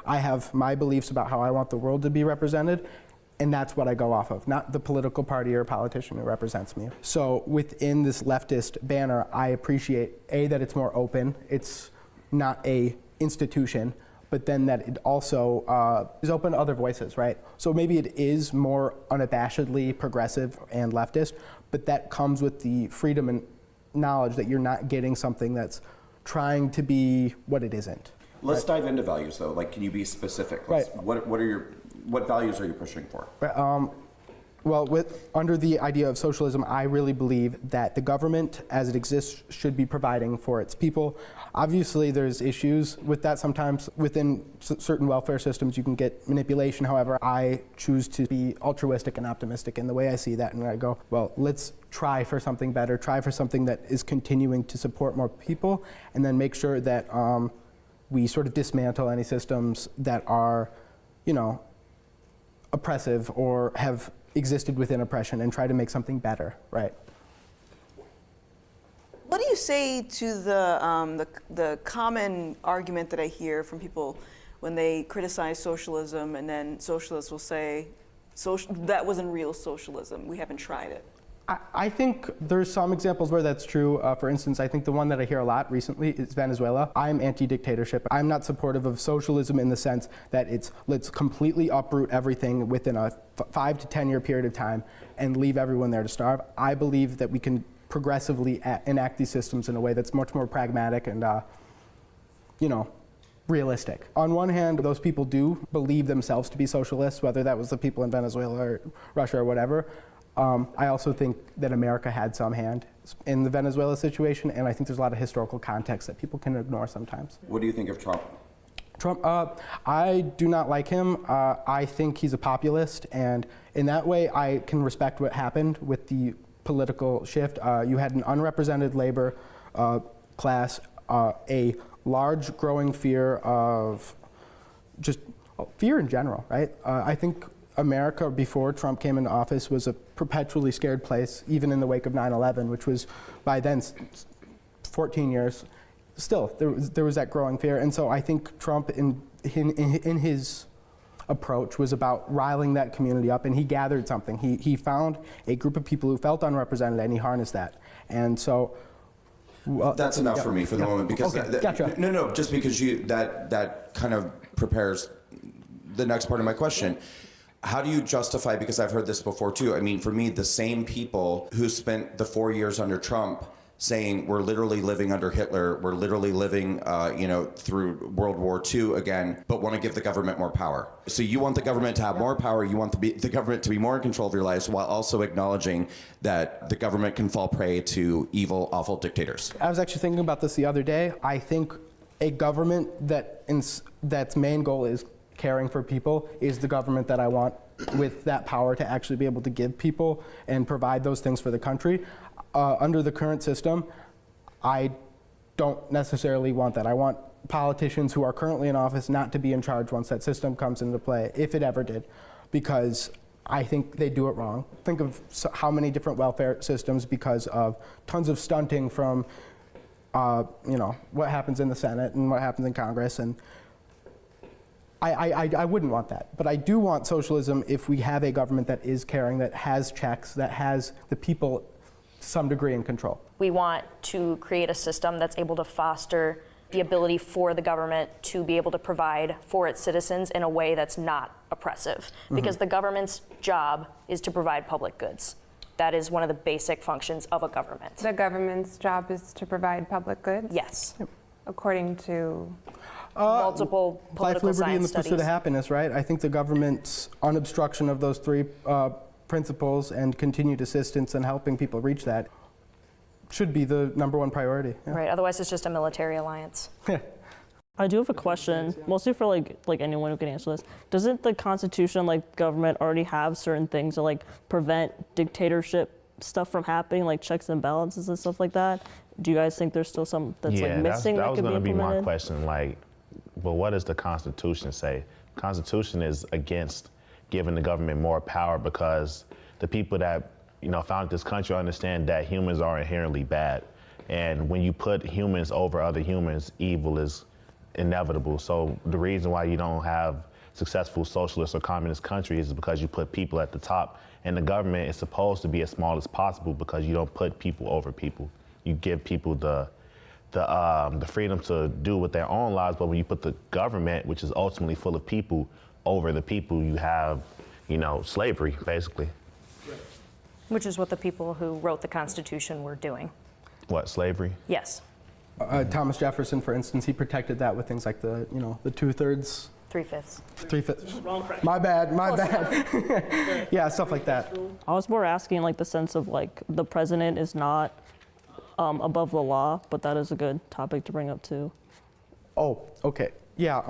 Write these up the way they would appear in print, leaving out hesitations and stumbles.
I have my beliefs about how I want the world to be represented, and that's what I go off of, not the political party or politician who represents me. So within this leftist banner, I appreciate, A, that it's more open, it's not a institution, but then that it also is open to other voices, right? So maybe it is more unabashedly progressive and leftist, but that comes with the freedom and knowledge that you're not getting something that's trying to be what it isn't. Let's dive into values, though. Like, can you be specific? What values are you pushing for? Well, under the idea of socialism, I really believe that the government, as it exists, should be providing for its people. Obviously, there's issues with that. Sometimes within certain welfare systems, you can get manipulation. However, I choose to be altruistic and optimistic in the way I see that, and I go, well, let's try for something better, try for something that is continuing to support more people, and then make sure that we sort of dismantle any systems that are, oppressive or have existed within oppression and try to make something better, right? What do you say to the common argument that I hear from people when they criticize socialism, and then socialists will say, that wasn't real socialism, we haven't tried it? I think there's some examples where that's true. For instance, I think the one that I hear a lot recently is Venezuela. I'm anti-dictatorship. I'm not supportive of socialism in the sense that let's completely uproot everything within a 5 to 10 year period of time and leave everyone there to starve. I believe that we can progressively enact these systems in a way that's much more pragmatic and, realistic. On one hand, those people do believe themselves to be socialists, whether that was the people in Venezuela or Russia or whatever. I also think that America had some hand in the Venezuela situation, and I think there's a lot of historical context that people can ignore sometimes. What do you think of Trump? Trump, I do not like him. I think he's a populist, and in that way, I can respect what happened with the political shift. You had an unrepresented labor class, a large growing fear of just fear in general, right? I think America before Trump came into office was a perpetually scared place, even in the wake of 9/11, which was by then 14 years. Still, there was that growing fear, and so I think Trump in his approach was about riling that community up, and he gathered something. He found a group of people who felt unrepresented, and he harnessed that. And so that's enough for me for the moment, because gotcha. No, just because that kind of prepares the next part of my question. How do you justify, because I've heard this before too, I mean, for me, the same people who spent the 4 years under Trump saying we're literally living under Hitler, we're literally living, through World War II again, but want to give the government more power. So you want the government to have more power, you want the government to be more in control of your lives, while also acknowledging that the government can fall prey to evil, awful dictators. I was actually thinking about this the other day. I think a government that's main goal is caring for people is the government that I want, with that power to actually be able to give people and provide those things for the country. Under the current system, I don't necessarily want that. I want politicians who are currently in office not to be in charge once that system comes into play, if it ever did, because I think they do it wrong. Think of how many different welfare systems, because of tons of stunting from what happens in the Senate and what happens in Congress, and I wouldn't want that. But I do want socialism if we have a government that is caring, that has checks, that has the people to some degree in control. We want to create a system that's able to foster the ability for the government to be able to provide for its citizens in a way that's not oppressive. Because the government's job is to provide public goods. That is one of the basic functions of a government. The government's job is to provide public goods? Yes. According to multiple political life, liberty, and the science pursuit of studies. happiness, right? I think the government's unobstruction of those three principles and continued assistance in helping people reach that should be the #1 priority. Yeah. Right, otherwise it's just a military alliance. I do have a question, mostly for like anyone who can answer this. Doesn't the Constitution, government, already have certain things to prevent dictatorship stuff from happening, like checks and balances and stuff like that? Do you guys think there's still some that's missing that could be implemented? That was going to be my question. Well, what does the Constitution say? The Constitution is against giving the government more power, because the people that founded this country understand that humans are inherently bad, and when you put humans over other humans, evil is inevitable. So the reason why you don't have successful socialist or communist countries is because you put people at the top, and the government is supposed to be as small as possible because you don't put people over people. You give people the freedom to do with their own lives, but when you put the government, which is ultimately full of people, over the people, you have, slavery, basically. Which is what the people who wrote the Constitution were doing. What, slavery? Yes. Thomas Jefferson, for instance, he protected that with things like the 2/3. 3/5. 3/5. My bad. Yeah, stuff like that. I was more asking like the sense of like the president is not above the law, but that is a good topic to bring up too. Oh, okay. Yeah,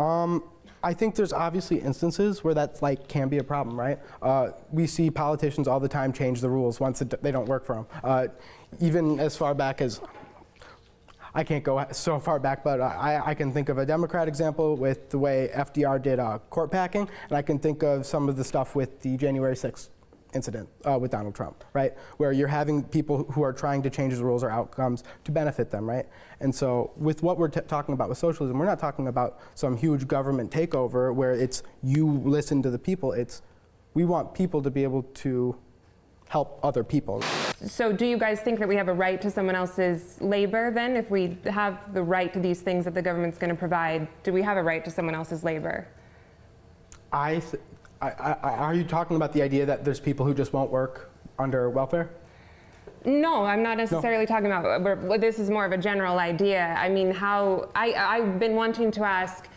I think there's obviously instances where that's can be a problem, right? We see politicians all the time change the rules once they don't work for them. Even as far back as, I can't go so far back, but I can think of a Democrat example with the way FDR did court packing, and I can think of some of the stuff with the January 6th incident with Donald Trump, right? Where you're having people who are trying to change the rules or outcomes to benefit them, right? And so with what we're talking about with socialism, we're not talking about some huge government takeover where it's you listen to the people. It's we want people to be able to help other people. So do you guys think that we have a right to someone else's labor then? If we have the right to these things that the government's going to provide, do we have a right to someone else's labor? Are you talking about the idea that there's people who just won't work under welfare? No, I'm not necessarily talking about, this is more of a general idea. I mean, I've been wanting to ask,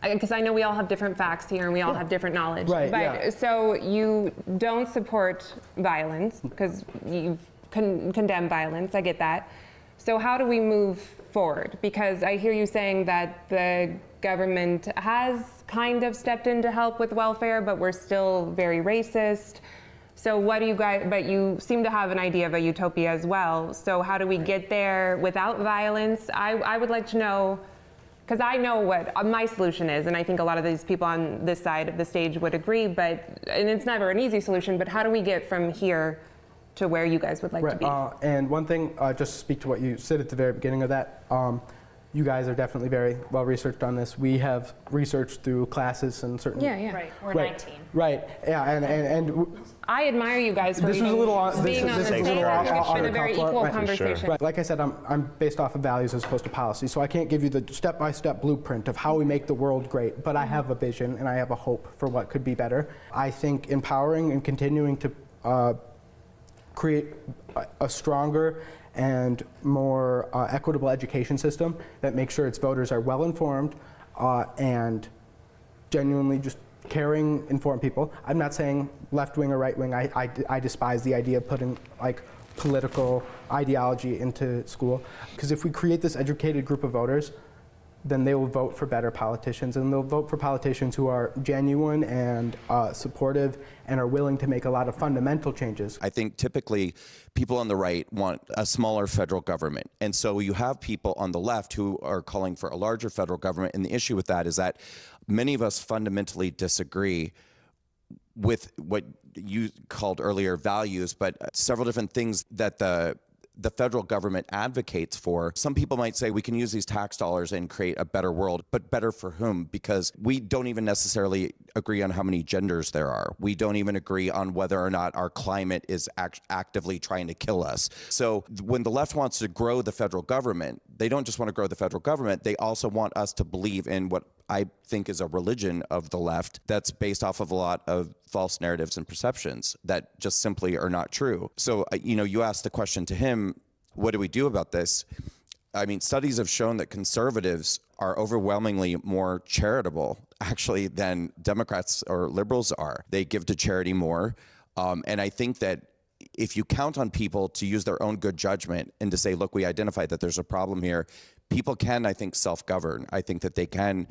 because I know we all have different facts here and we all have different knowledge. Right, but yeah. So you don't support violence because you condemn violence, I get that. So how do we move forward? Because I hear you saying that the government has kind of stepped in to help with welfare, but we're still very racist. So what do you guys, but you seem to have an idea of a utopia as well. So how do we get there without violence? I would like to know, because I know what my solution is, and I think a lot of these people on this side of the stage would agree, and it's never an easy solution, but how do we get from here to where you guys would like to be? And one thing, just to speak to what you said at the very beginning of that, you guys are definitely very well researched on this. We have researched through classes and certain. Yeah. Right, we're Right. 19. Right. Yeah, and I admire you guys for this was a little being on the stage. It's been a very equal conversation. Right. Like I said, I'm based off of values as opposed to policy, so I can't give you the step-by-step blueprint of how we make the world great, but I have a vision and I have a hope for what could be better. I think empowering and continuing to create a stronger and more equitable education system that makes sure its voters are well informed and genuinely just caring, informed people. I'm not saying left wing or right wing. I despise the idea of putting political ideology into school, because if we create this educated group of voters, then they will vote for better politicians, and they'll vote for politicians who are genuine and supportive and are willing to make a lot of fundamental changes. I think typically people on the right want a smaller federal government. And so you have people on the left who are calling for a larger federal government. And the issue with that is that many of us fundamentally disagree with what you called earlier values, but several different things that the federal government advocates for. Some people might say we can use these tax dollars and create a better world, but better for whom? Because we don't even necessarily agree on how many genders there are. We don't even agree on whether or not our climate is actively trying to kill us. So when the left wants to grow the federal government, they don't just want to grow the federal government, they also want us to believe in what I think is a religion of the left that's based off of a lot of false narratives and perceptions that just simply are not true. So, you asked the question to him, what do we do about this? I mean, studies have shown that conservatives are overwhelmingly more charitable, actually, than Democrats or liberals are. They give to charity more. And I think that if you count on people to use their own good judgment and to say, look, we identify that there's a problem here, people can, I think, self-govern. I think that they can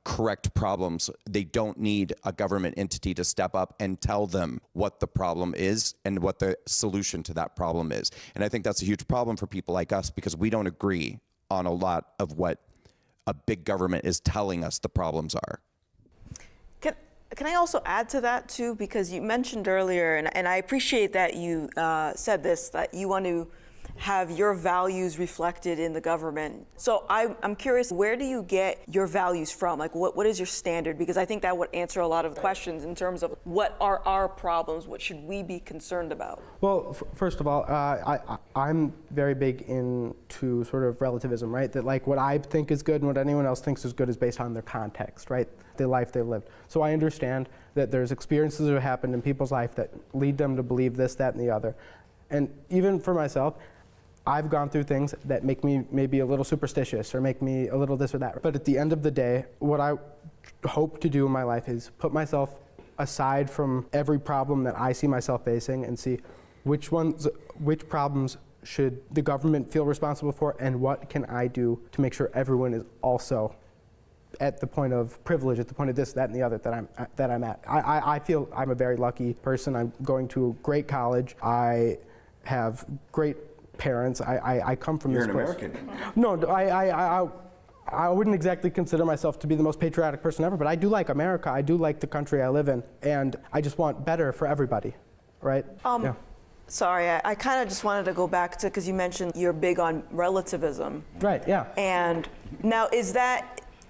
correct problems. They don't need a government entity to step up and tell them what the problem is and what the solution to that problem is. And I think that's a huge problem for people like us, because we don't agree on a lot of what a big government is telling us the problems are. Can I also add to that too? Because you mentioned earlier, and I appreciate that you said this, that you want to have your values reflected in the government. So I'm curious, where do you get your values from? Like, what is your standard? Because I think that would answer a lot of questions in terms of what are our problems, what should we be concerned about? Well, first of all, I'm very big into sort of relativism, right? That like what I think is good and what anyone else thinks is good is based on their context, right? The life they've lived. So I understand that there's experiences that have happened in people's life that lead them to believe this, that, and the other. And even for myself, I've gone through things that make me maybe a little superstitious or make me a little this or that. But at the end of the day, what I hope to do in my life is put myself aside from every problem that I see myself facing and see which problems should the government feel responsible for and what can I do to make sure everyone is also at the point of privilege, at the point of this, that, and the other that I'm at. I feel I'm a very lucky person. I'm going to a great college. I have great parents. I come from You're this an place. American. No, I wouldn't exactly consider myself to be the most patriotic person ever, but I do like America. I do like the country I live in, and I just want better for everybody, right? Yeah. Sorry, I kind of just wanted to go back to, because you mentioned you're big on relativism. Right, yeah. And now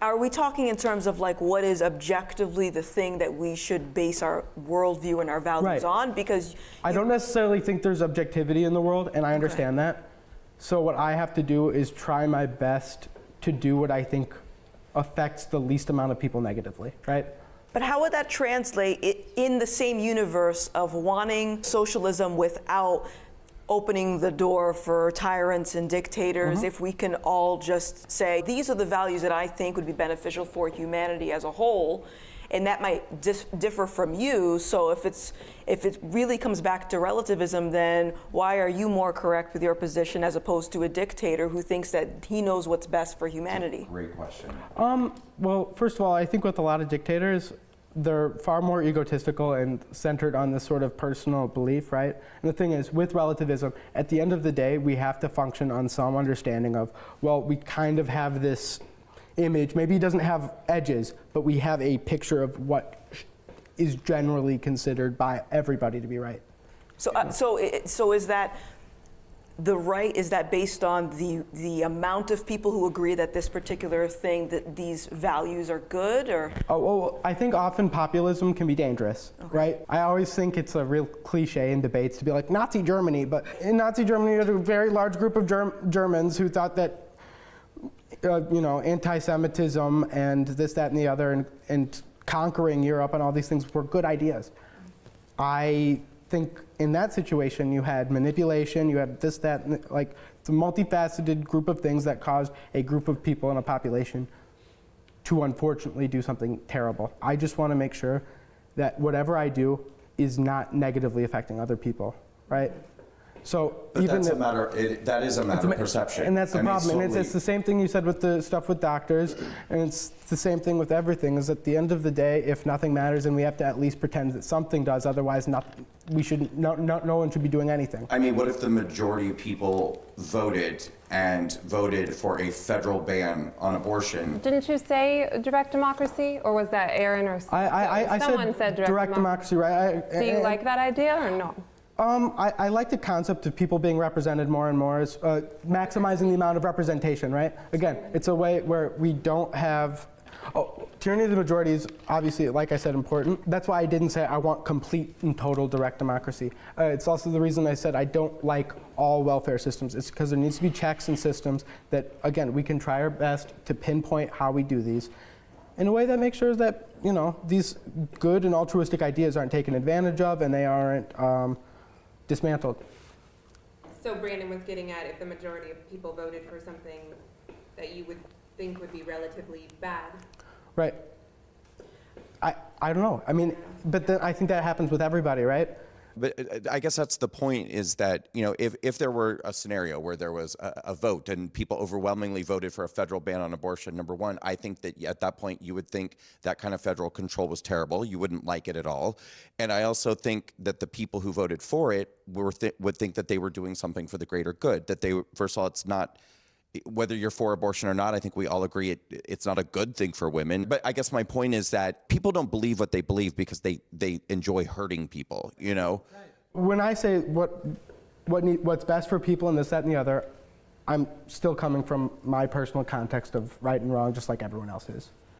are we talking in terms of like what is objectively the thing that we should base our worldview and our values on? Because I don't necessarily think there's objectivity in the world, and I understand that. So what I have to do is try my best to do what I think affects the least amount of people negatively, right? But how would that translate in the same universe of wanting socialism without opening the door for tyrants and dictators, if we can all just say, these are the values that I think would be beneficial for humanity as a whole, and that might differ from you. So if it really comes back to relativism, then why are you more correct with your position as opposed to a dictator who thinks that he knows what's best for humanity? Great question. Well, first of all, I think with a lot of dictators, they're far more egotistical and centered on this sort of personal belief, right? And the thing is, with relativism, at the end of the day, we have to function on some understanding of, well, we kind of have this image. Maybe it doesn't have edges, but we have a picture of what is generally considered by everybody to be right. So is that the right? Is that based on the amount of people who agree that this particular thing, that these values are good, or? Oh, well, I think often populism can be dangerous, right? I always think it's a real cliche in debates to be like Nazi Germany, but in Nazi Germany, there's a very large group of Germans who thought that, anti-Semitism and this, that, and the other, and conquering Europe and all these things were good ideas. I think in that situation, you had manipulation, you had this, that, and like it's a multifaceted group of things that caused a group of people in a population to unfortunately do something terrible. I just want to make sure that whatever I do is not negatively affecting other people, right? So But even that's a matter. That is a matter of perception. and that's the problem. And it's slowly- the same thing you said with the stuff with doctors, and it's the same thing with everything. Is at the end of the day, if nothing matters, then we have to at least pretend that something does. Otherwise, we shouldn't. No one should be doing anything. I mean, what if the majority of people voted for a federal ban on abortion? Didn't you say direct democracy, or was that Aaron or I someone said direct democracy, right? Do you like that idea or no? I like the concept of people being represented more and more, as maximizing the amount of representation, right? Again, it's a way where we don't have, tyranny of the majority is obviously, like I said, important. That's why I didn't say I want complete and total direct democracy. It's also the reason I said I don't like all welfare systems. It's because there needs to be checks and systems that, again, we can try our best to pinpoint how we do these in a way that makes sure that, these good and altruistic ideas aren't taken advantage of and they aren't dismantled. So Brandon was getting at if the majority of people voted for something that you would think would be relatively bad. Right. I don't know. I mean, but then I think that happens with everybody, right? But I guess that's the point, is that, if there were a scenario where there was a vote and people overwhelmingly voted for a federal ban on abortion, number one, I think that at that point you would think that kind of federal control was terrible. You wouldn't like it at all. And I also think that the people who voted for it would think that they were doing something for the greater good, that they, first of all, it's not, whether you're for abortion or not, I think we all agree it's not a good thing for women. But I guess my point is that people don't believe what they believe because they enjoy hurting people, When I say what what's best for people and this, that, and the other, I'm still coming from my personal context of right and wrong, just like everyone else is.